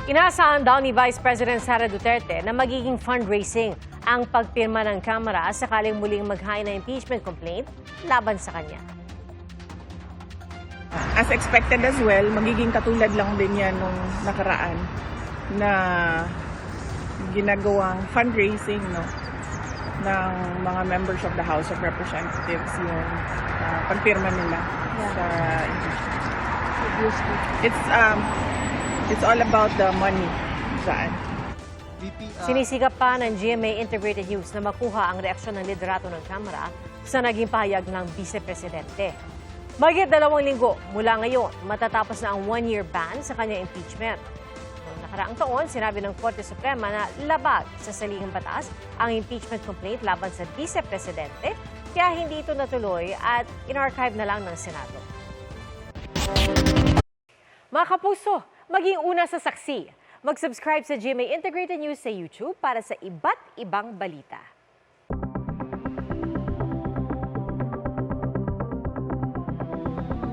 Inaasahan daw ni Vice President Sara Duterte na magiging fundraising ang pagpirma ng Kamara sakaling muling maghain ng impeachment complaint laban sa kanya. As expected as well, magiging katulad lang din yan nung nakaraan na ginagawang fundraising ng mga members of the House of Representatives yung pagpirma nila sa impeachment. It's all about the money. Saan? Sinisigap pa ng GMA Integrated News na makuha ang reaksyon ng liderato ng Kamara sa naging pahayag ng Vice Presidente. Mahigit 2 linggo mula ngayon, matatapos na ang 1-year ban sa kanyang impeachment. Noong nakaraang taon, sinabi ng Korte Suprema na labag sa salihing batas ang impeachment complaint laban sa Vice Presidente, kaya hindi ito natuloy at in-archive na lang ng Senado. Mga kapuso, maging una sa saksi. Mag-subscribe sa GMA Integrated News sa YouTube para sa iba't ibang balita.